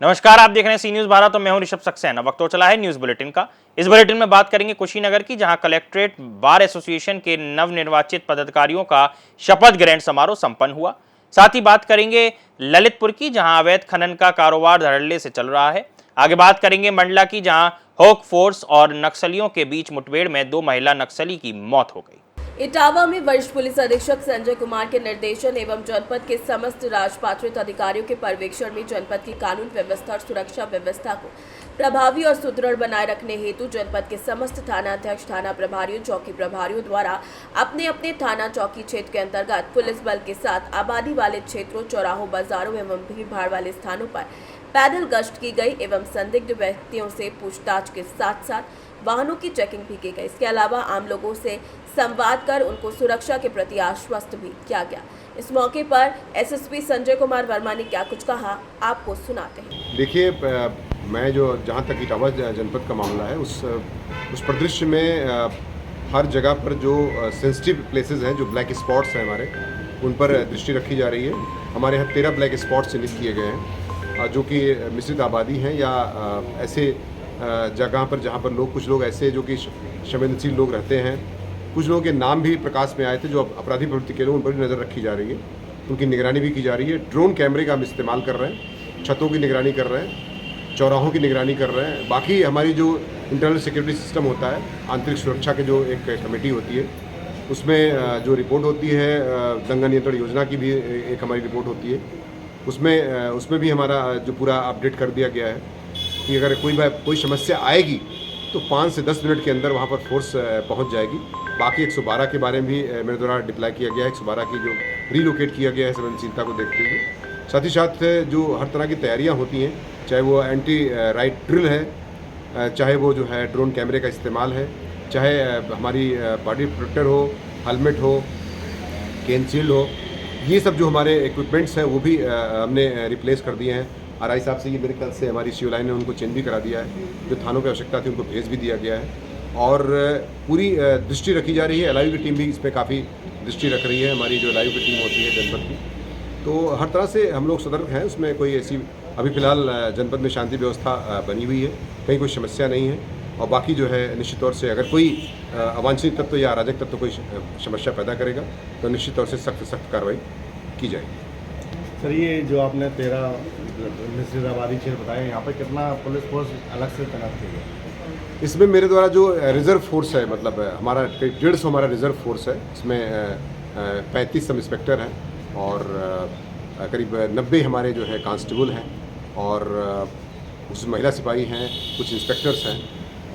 नमस्कार, आप देख रहे हैं सी न्यूज भारत और मैं हूं ऋषभ सक्सेना। वक्त हो चला है न्यूज बुलेटिन का। इस बुलेटिन में बात करेंगे कुशीनगर की, जहां कलेक्ट्रेट बार एसोसिएशन के नवनिर्वाचित पदाधिकारियों का शपथ ग्रहण समारोह संपन्न हुआ। साथ ही बात करेंगे ललितपुर की, जहां अवैध खनन का कारोबार धड़ल्ले से चल रहा है। आगे बात करेंगे मंडला की, जहां होक फोर्स और नक्सलियों के बीच मुठभेड़ में 2 महिला नक्सली की मौत हो गई। इटावा में वरिष्ठ पुलिस अधीक्षक संजय कुमार के निर्देशन एवं जनपद के समस्त राजपात्रित अधिकारियों के पर्यवेक्षण में जनपद की कानून व्यवस्था और सुरक्षा व्यवस्था को प्रभावी और सुदृढ़ बनाए रखने हेतु जनपद के समस्त थाना अध्यक्ष, थाना प्रभारियों, चौकी प्रभारियों द्वारा अपने अपने थाना चौकी क्षेत्र के अंतर्गत पुलिस बल के साथ आबादी वाले क्षेत्रों, चौराहों, बाजारों एवं भीड़ भाड़ वाले स्थानों पर पैदल गश्त की गई एवं संदिग्ध व्यक्तियों से पूछताछ के साथ साथ वाहनों की चेकिंग भी की गई। इसके अलावा आम लोगों से संवाद कर उनको सुरक्षा के प्रति आश्वस्त भी किया गया। इस मौके पर एसएसपी संजय कुमार वर्मा ने क्या कुछ कहा, आपको सुनाते हैं। देखिए, मैं जहाँ तक इटावा जनपद का मामला है, उस परिदृश्य में हर जगह पर जो सेंसिटिव प्लेसेस हैं, जो ब्लैक स्पॉट्स हैं हमारे, उन पर दृष्टि रखी जा रही है। हमारे यहाँ 13 ब्लैक स्पॉट्स चिन्हित किए गए हैं, जो कि मिश्रित आबादी हैं या ऐसे जगह पर जहाँ पर कुछ लोग ऐसे जो कि संवेदनशील लोग रहते हैं। कुछ लोगों के नाम भी प्रकाश में आए थे जो अपराधी प्रवृत्ति के लोग, उन पर भी नज़र रखी जा रही है, उनकी निगरानी भी की जा रही है। ड्रोन कैमरे का हम इस्तेमाल कर रहे हैं, छतों की निगरानी कर रहे हैं, चौराहों की निगरानी कर रहे हैं। बाकी हमारी जो इंटरनल सिक्योरिटी सिस्टम होता है, आंतरिक सुरक्षा की जो एक कमेटी होती है, उसमें जो रिपोर्ट होती है, दंगा नियंत्रण योजना की भी एक हमारी रिपोर्ट होती है। उसमें भी हमारा जो पूरा अपडेट कर दिया गया है कि अगर कोई समस्या आएगी तो 5 से 10 मिनट के अंदर वहाँ पर फोर्स पहुँच जाएगी। बाकी 112 के बारे में भी मेरे द्वारा डिप्लाई किया गया है। 112 की जो रीलोकेट किया गया है संवेदनशीलता को देखते हुए। साथ ही साथ जो हर तरह की तैयारियाँ होती हैं, चाहे वो एंटी राइट ड्रिल है, चाहे वो जो है ड्रोन कैमरे का इस्तेमाल है, चाहे हमारी बॉडी प्रोटेक्टर हो, हेलमेट हो, केन शील्ड हो, ये सब जो हमारे इक्विपमेंट्स हैं वो भी हमने रिप्लेस कर दिए हैं। आरआई साहब से ये मेरे ख्याल से हमारी सिविल लाइन ने उनको चेंज भी करा दिया है। जो थानों की आवश्यकता थी उनको भेज भी दिया गया है और पूरी दृष्टि रखी जा रही है। एलआईयू की टीम भी इस पर काफ़ी दृष्टि रख रही है। हमारी जो एलआईयू की टीम होती है जनपद की, तो हर तरह से हम लोग सतर्क हैं। उसमें कोई ऐसी अभी फ़िलहाल जनपद में शांति व्यवस्था बनी हुई है, कहीं कोई समस्या नहीं है। और बाकी जो है निश्चित तौर से अगर कोई अवांछनीय तत्व या अराजक तत्व कोई समस्या पैदा करेगा तो निश्चित तौर से सख्त कार्रवाई की जाएगी। सर, ये जो आपने 13 मिश्रित आबादी क्षेत्र बताए, यहाँ पर कितना पुलिस फोर्स अलग से तैनात की गई? इसमें मेरे द्वारा जो रिज़र्व फोर्स है, मतलब हमारा करीब 150 हमारा रिज़र्व फोर्स है। इसमें 35 सब इंस्पेक्टर हैं और करीब 90 हमारे जो है कांस्टेबल हैं और कुछ महिला सिपाही हैं, कुछ इंस्पेक्टर्स हैं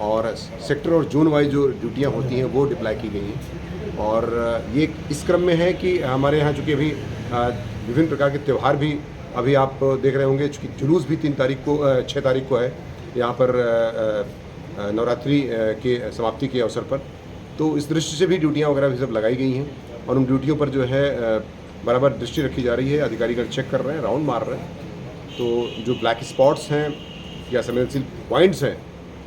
और सेक्टर और जोन वाइज जो ड्यूटियाँ होती हैं वो डिप्लाई की गई हैं। और ये इस क्रम में है कि हमारे यहाँ चूँकि अभी विभिन्न प्रकार के त्यौहार भी अभी आप देख रहे होंगे, चूँकि जुलूस भी 6 तारीख को है यहाँ पर नवरात्रि के समाप्ति के अवसर पर। तो इस दृष्टि से भी ड्यूटियाँ वगैरह भी सब लगाई गई हैं और उन ड्यूटियों पर जो है बराबर दृष्टि रखी जा रही है। अधिकारीगण चेक कर रहे हैं, राउंड मार रहे हैं। तो जो ब्लैक स्पॉट्स हैं या संवेदनशील पॉइंट्स हैं,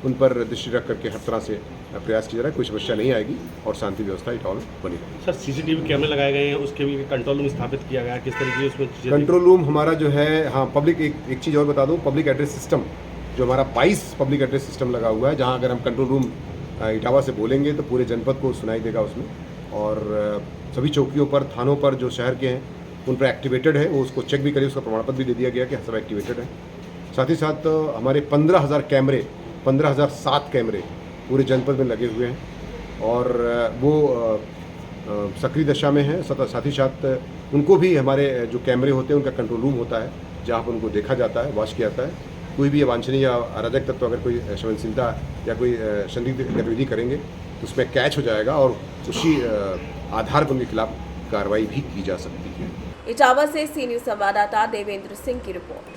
उन पर दृष्टि रख करके हर तरह से प्रयास किया जा रहा है। कोई समस्या नहीं आएगी और शांति व्यवस्था इटावा में बनी रहेगी। सर, सीसीटीवी कैमरे लगाए गए हैं, उसके भी कंट्रोल रूम स्थापित किया गया है, किस तरीके से उसमें कंट्रोल रूम हमारा जो है, हाँ, पब्लिक एक चीज़ और बता दूँ, पब्लिक एड्रेस सिस्टम जो हमारा 22 पब्लिक एड्रेस सिस्टम लगा हुआ है, जहाँ अगर हम कंट्रोल रूम इटावा से बोलेंगे तो पूरे जनपद को सुनाई देगा उसमें। और सभी चौकियों पर, थानों पर जो शहर के हैं उन पर एक्टिवेटेड है, वो उसको चेक भी करिए, उसका प्रमाण पत्र भी दे दिया गया कि सब एक्टिवेटेड है। साथ ही साथ हमारे 15,000 कैमरे, 15,007 कैमरे पूरे जनपद में लगे हुए हैं और वो सक्रिय दशा में हैं। साथ ही साथ उनको भी हमारे जो कैमरे होते हैं उनका कंट्रोल रूम होता है, जहाँ पर उनको देखा जाता है, वॉच किया जाता है। कोई भी अवांछनीय या अराजक तत्व अगर कोई संवेदनशीलता या कोई संदिग्ध गतिविधि करेंगे तो उसमें कैच हो जाएगा और उसी आधार पर उनके खिलाफ कार्रवाई भी की जा सकती है। इटावा से सी न्यूज संवाददाता देवेंद्र सिंह की रिपोर्ट।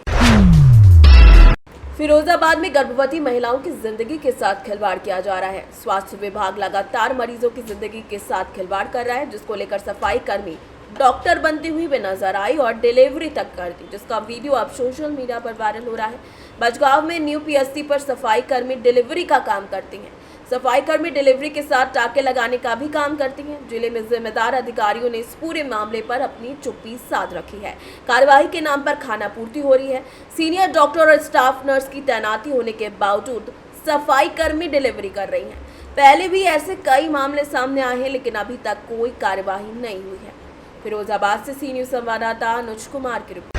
फिरोजाबाद में गर्भवती महिलाओं की जिंदगी के साथ खिलवाड़ किया जा रहा है। स्वास्थ्य विभाग लगातार मरीजों की जिंदगी के साथ खिलवाड़ कर रहा है, जिसको लेकर सफाई कर्मी डॉक्टर बनती हुई वे नजर आई और डिलीवरी तक कर दी, जिसका वीडियो अब सोशल मीडिया पर वायरल हो रहा है। बजगांव में न्यू पीएससी पर सफाई कर्मी डिलीवरी का काम करती हैं। सफाई कर्मी डिलीवरी के साथ टाके लगाने का भी काम करती हैं। जिले में जिम्मेदार अधिकारियों ने इस पूरे मामले पर अपनी चुप्पी साध रखी है। कार्यवाही के नाम पर खानापूर्ति हो रही है। सीनियर डॉक्टर और स्टाफ नर्स की तैनाती होने के बावजूद सफाई कर्मी डिलीवरी कर रही हैं। पहले भी ऐसे कई मामले सामने आए हैं, लेकिन अभी तक कोई कार्यवाही नहीं हुई है। फिरोजाबाद से सी न्यूज संवाददाता अनुज कुमार की रिपोर्ट।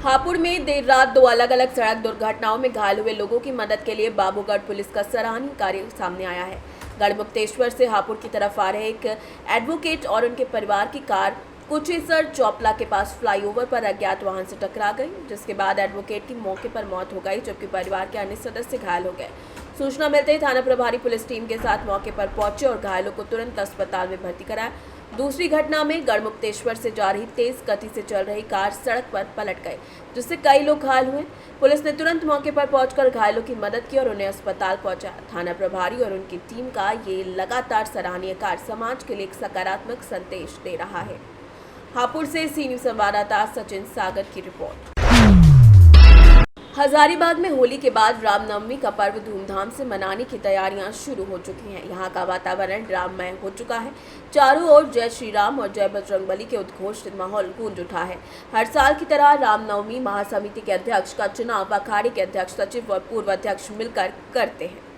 हापुड़ में देर रात 2 अलग अलग सड़क दुर्घटनाओं में घायल हुए लोगों की मदद के लिए बाबूगढ़ पुलिस का सराहनीय कार्य सामने आया है। गढ़मुक्तेश्वर से हापुड़ की तरफ आ रहे एक एडवोकेट और उनके परिवार की कार कुचेसर चौपला के पास फ्लाईओवर पर अज्ञात वाहन से टकरा गई, जिसके बाद एडवोकेट की मौके पर मौत हो गई, जबकि परिवार के अन्य सदस्य घायल हो गए। सूचना मिलते ही थाना प्रभारी पुलिस टीम के साथ मौके पर पहुंचे और घायलों को तुरंत अस्पताल में भर्ती कराया। दूसरी घटना में गढ़मुक्तेश्वर से जा रही तेज गति से चल रही कार सड़क पर पलट गई, जिससे कई लोग घायल हुए। पुलिस ने तुरंत मौके पर पहुंचकर घायलों की मदद की और उन्हें अस्पताल पहुंचाया। थाना प्रभारी और उनकी टीम का ये लगातार सराहनीय कार्य समाज के लिए एक सकारात्मक संदेश दे रहा है। हापुड़ से सी न्यूज संवाददाता सचिन सागर की रिपोर्ट। हजारीबाग में होली के बाद रामनवमी का पर्व धूमधाम से मनाने की तैयारियां शुरू हो चुकी हैं। यहां का वातावरण राममय हो चुका है। चारों ओर जय श्री राम और जय बजरंगबली के उद्घोषित माहौल गूंज उठा है। हर साल की तरह रामनवमी महासमिति के अध्यक्ष का चुनाव अखाड़े के अध्यक्ष, सचिव और पूर्व अध्यक्ष मिलकर करते हैं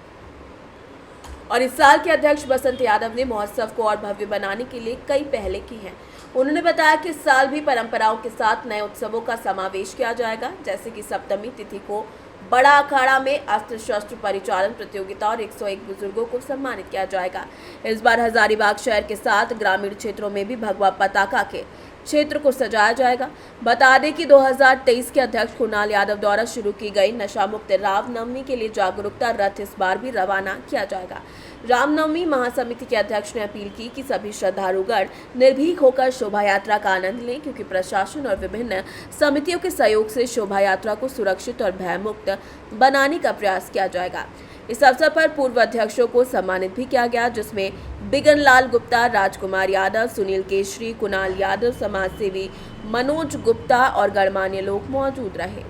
और इस साल के अध्यक्ष बसंत यादव ने महोत्सव को और भव्य बनाने के लिए कई पहले की हैं। उन्होंने बताया कि इस साल भी परंपराओं के साथ नए उत्सवों का समावेश किया जाएगा, जैसे कि सप्तमी तिथि को बड़ा अखाड़ा में अस्त्र शस्त्र परिचालन प्रतियोगिता और 101 बुजुर्गों को सम्मानित किया जाएगा। इस बार हजारीबाग शहर के साथ ग्रामीण क्षेत्रों में भी भगवा पताका के क्षेत्र को सजाया जाएगा। बता दें कि 2023 के अध्यक्ष कुणाल यादव द्वारा शुरू की गई नशा मुक्त रामनवमी के लिए जागरूकता रथ इस बार भी रवाना किया जाएगा। रामनवमी महासमिति के अध्यक्ष ने अपील की कि सभी श्रद्धालुगण निर्भीक होकर शोभा यात्रा का आनंद लें, क्योंकि प्रशासन और विभिन्न समितियों के सहयोग से शोभा यात्रा को सुरक्षित और भयमुक्त बनाने का प्रयास किया जाएगा। इस अवसर पर पूर्व अध्यक्षों को सम्मानित भी किया गया, जिसमें बिगन लाल गुप्ता, राजकुमार यादव, सुनील केशरी, कुणाल यादव, समाजसेवी मनोज गुप्ता और गणमान्य लोग मौजूद रहे।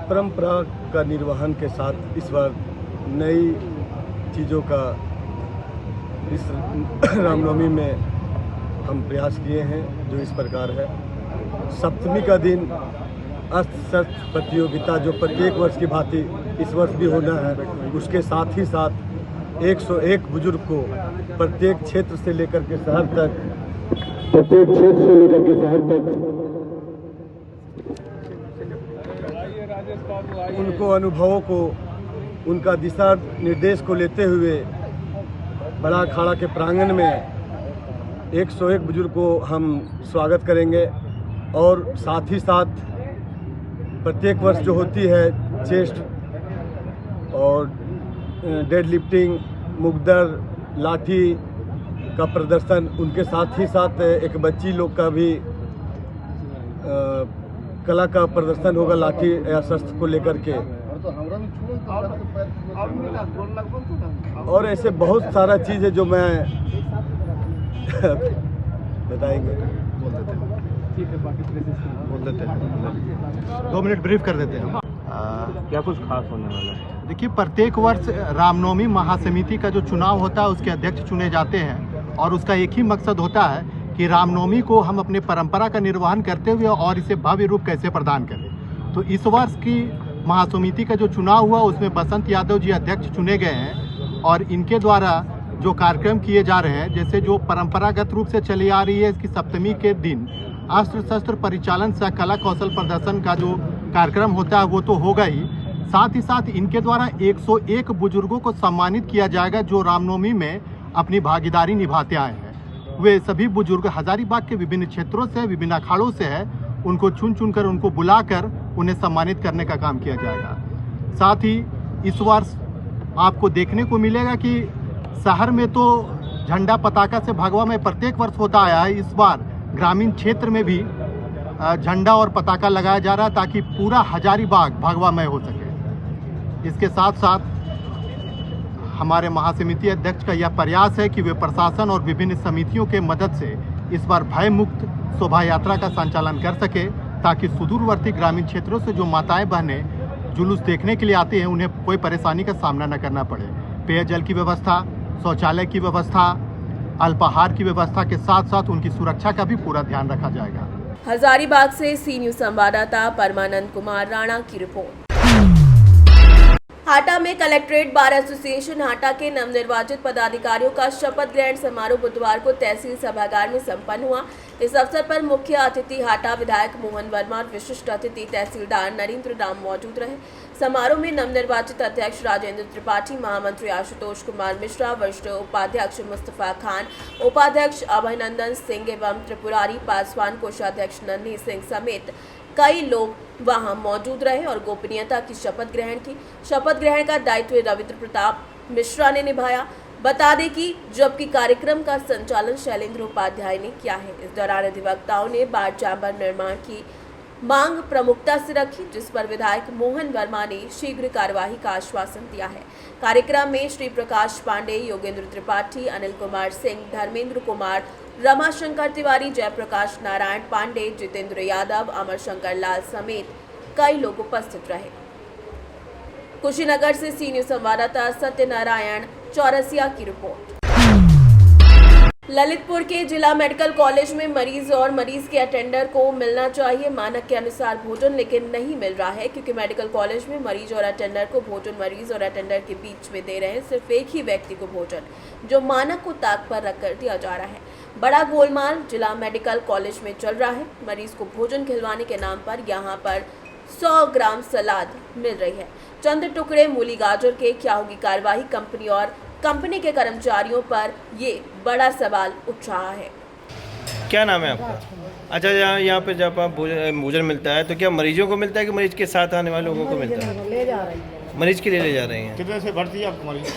परंपरा का निर्वहन के साथ इस बार नई चीज़ों का इस रामनवमी में हम प्रयास किए हैं, जो इस प्रकार है। सप्तमी का दिन अस्त्र शस्त्र प्रतियोगिता जो प्रत्येक वर्ष की भांति इस वर्ष भी होना है, उसके साथ ही साथ 101 बुजुर्ग को प्रत्येक क्षेत्र से लेकर के शहर तक उनको अनुभवों को, उनका दिशा निर्देश को लेते हुए बड़ा अखाड़ा के प्रांगण में 101 बुजुर्ग को हम स्वागत करेंगे। और साथ ही साथ प्रत्येक वर्ष जो होती है चेस्ट और डेड लिफ्टिंग, मुगदर, लाठी का प्रदर्शन, उनके साथ ही साथ एक बच्ची लोग का भी कला का प्रदर्शन होगा लाठी या शस्त्र को लेकर के। और ऐसे बहुत सारा चीज़ है जो मैं बताएंगे, बोल देते हैं 2 मिनट ब्रीफ कर देते हैं। क्या कुछ खास होने वाला है? देखिए, प्रत्येक वर्ष रामनवमी महासमिति का जो चुनाव होता है उसके अध्यक्ष चुने जाते हैं और उसका एक ही मकसद होता है कि रामनवमी को हम अपने परंपरा का निर्वहन करते हुए और इसे भव्य रूप कैसे प्रदान करें। तो इस वर्ष की महासमिति का जो चुनाव हुआ उसमें बसंत यादव जी अध्यक्ष चुने गए हैं और इनके द्वारा जो कार्यक्रम किए जा रहे हैं, जैसे जो परंपरागत रूप से चली आ रही है, इसकी सप्तमी के दिन अस्त्र शस्त्र परिचालन सह कला कौशल प्रदर्शन का जो कार्यक्रम होता है वो तो होगा ही, साथ ही साथ इनके द्वारा 101 बुजुर्गों को सम्मानित किया जाएगा जो रामनवमी में अपनी भागीदारी निभाते आए हैं। वे सभी बुजुर्ग हजारीबाग के विभिन्न क्षेत्रों से, विभिन्न अखाड़ों से है, उनको चुन चुन कर उनको बुलाकर उन्हें सम्मानित करने का काम किया जाएगा। साथ ही इस वर्ष आपको देखने को मिलेगा कि शहर में तो झंडा पताका से भगवा में प्रत्येक वर्ष होता आया है, इस बार ग्रामीण क्षेत्र में भी झंडा और पताका लगाया जा रहा है ताकि पूरा हजारीबाग भगवामय हो सके। इसके साथ साथ हमारे महासमिति अध्यक्ष का यह प्रयास है कि वे प्रशासन और विभिन्न समितियों के मदद से इस बार भय मुक्त शोभा यात्रा का संचालन कर सके, ताकि सुदूरवर्ती ग्रामीण क्षेत्रों से जो माताएं बहनें जुलूस देखने के लिए आती हैं उन्हें कोई परेशानी का सामना न करना पड़े। पेयजल की व्यवस्था, शौचालय की व्यवस्था, अल्पाहार की व्यवस्था के साथ साथ उनकी सुरक्षा का भी पूरा ध्यान रखा जाएगा। हजारीबाग से सी न्यूज संवाददाता परमानंद कुमार राणा की रिपोर्ट। हाटा में कलेक्ट्रेट बार एसोसिएशन हाटा के नवनिर्वाचित पदाधिकारियों का शपथ ग्रहण समारोह बुधवार को तहसील सभागार में संपन्न हुआ। इस अवसर पर मुख्य अतिथि हाटा विधायक मोहन वर्मा और विशिष्ट अतिथि तहसीलदार नरेंद्र राम मौजूद रहे। समारोह में नवनिर्वाचित अध्यक्ष राजेंद्र त्रिपाठी, महामंत्री आशुतोष कुमार मिश्रा, वरिष्ठ उपाध्यक्ष मुस्तफा खान, उपाध्यक्ष अभयनंदन सिंह एवं त्रिपुरारी पासवान, कोषाध्यक्ष नन्ही सिंह समेत कई लोग वहां मौजूद रहे और गोपनीयता की शपथ ग्रहण की। शपथ ग्रहण का दायित्व रविंद्र प्रताप मिश्रा ने निभाया। बता दें कि जबकि कार्यक्रम का संचालन शैलेंद्र उपाध्याय ने किया है। इस दौरान अधिवक्ताओं ने बार चैम्बर निर्माण की मांग प्रमुखता से रखी, जिस पर विधायक मोहन वर्मा ने शीघ्र कार्यवाही का आश्वासन दिया है। कार्यक्रम में श्री प्रकाश पांडे, योगेंद्र त्रिपाठी, अनिल कुमार सिंह, धर्मेंद्र कुमार, रमाशंकर तिवारी, जयप्रकाश नारायण पांडे, जितेंद्र यादव, अमर शंकर लाल समेत कई लोग उपस्थित रहे। कुशीनगर से सी न्यूज संवाददाता सत्यनारायण चौरसिया की रिपोर्ट। ललितपुर के जिला मेडिकल कॉलेज में मरीज और मरीज के अटेंडर को मिलना चाहिए मानक के अनुसार भोजन, लेकिन नहीं मिल रहा है क्योंकि मेडिकल कॉलेज में मरीज और अटेंडर को भोजन मरीज और अटेंडर के बीच में दे रहे हैं सिर्फ एक ही व्यक्ति को भोजन, जो मानक को ताक पर रखकर दिया जा रहा है। बड़ा गोलमाल जिला मेडिकल कॉलेज में चल रहा है। मरीज को भोजन खिलवाने के नाम पर यहाँ पर 100 ग्राम सलाद मिल रही है, चंद टुकड़े मूली गाजर के। क्या होगी कार्रवाई? कंपनी और कंपनी के कर्मचारियों पर ये बड़ा सवाल उठ रहा है। क्या नाम है आपका? अच्छा, यहाँ पे जब आप भोजन मिलता है तो क्या मरीजों को मिलता है कि मरीज के साथ आने वाले लोगों को मिलता है? ले जा रही है। मरीज के लिए ले जा रहे हैं। कितने से भर्ती है आपको मरीज?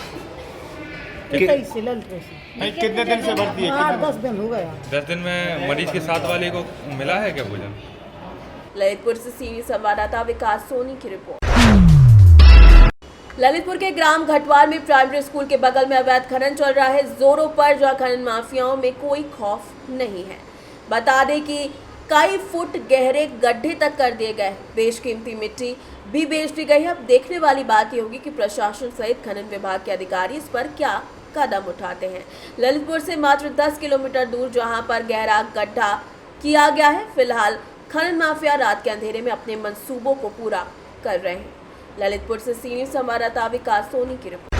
नहीं, कितने दिन से भर्ती है? 10 दिन हो गया। 10 दिन में मरीज के साथ वाले को मिला है क्या भोजन? ललितपुर से सीनियर संवाददाता विकास सोनी की रिपोर्ट। ललितपुर के ग्राम घटवार में प्राइमरी स्कूल के बगल में अवैध खनन चल रहा है जोरों पर, जहां खनन माफियाओं में कोई खौफ नहीं है। बता दें कि कई फुट गहरे गड्ढे तक कर दिए गए, बेशकीमती मिट्टी भी बेच दी गई है। अब देखने वाली बात यह होगी कि प्रशासन सहित खनन विभाग के अधिकारी इस पर क्या कदम उठाते हैं। ललितपुर से मात्र 10 किलोमीटर दूर जहां पर गहरा गड्ढा किया गया है, फिलहाल खनन माफिया रात के अंधेरे में अपने मंसूबों को पूरा कर रहे हैं। ललितपुर से सीनियर संवाददाता विकास सोनी की रिपोर्ट।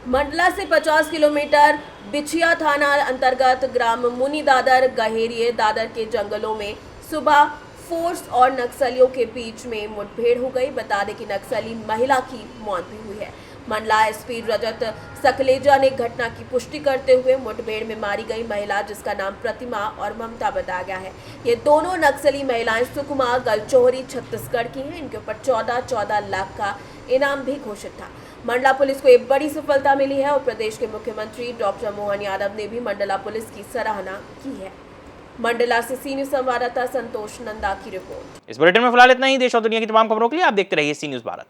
मंडला से 50 किलोमीटर बिछिया थाना अंतर्गत ग्राम मुनि दादर गहेरिए दादर के जंगलों में सुबह फोर्स और नक्सलियों के बीच में मुठभेड़ हो गई। बता दें कि नक्सली महिला की मौत भी हुई है। मंडला एसपी रजत सकलेजा ने घटना की पुष्टि करते हुए मुठभेड़ में मारी गई महिला, जिसका नाम प्रतिमा और ममता बताया गया है, ये दोनों नक्सली महिलाएं सुकमा गलचोहरी छत्तीसगढ़ की हैं। इनके ऊपर 14 लाख का इनाम भी घोषित था। मंडला पुलिस को एक बड़ी सफलता मिली है और प्रदेश के मुख्यमंत्री डॉक्टर मोहन यादव ने भी मंडला पुलिस की सराहना की है। मंडला से सीनियर संवाददाता संतोष नंदा की रिपोर्ट। इस बुलेटिन में फिलहाल इतना ही। देश और दुनिया की तमाम खबरों के लिए आप देखते रहिए सी न्यूज भारत।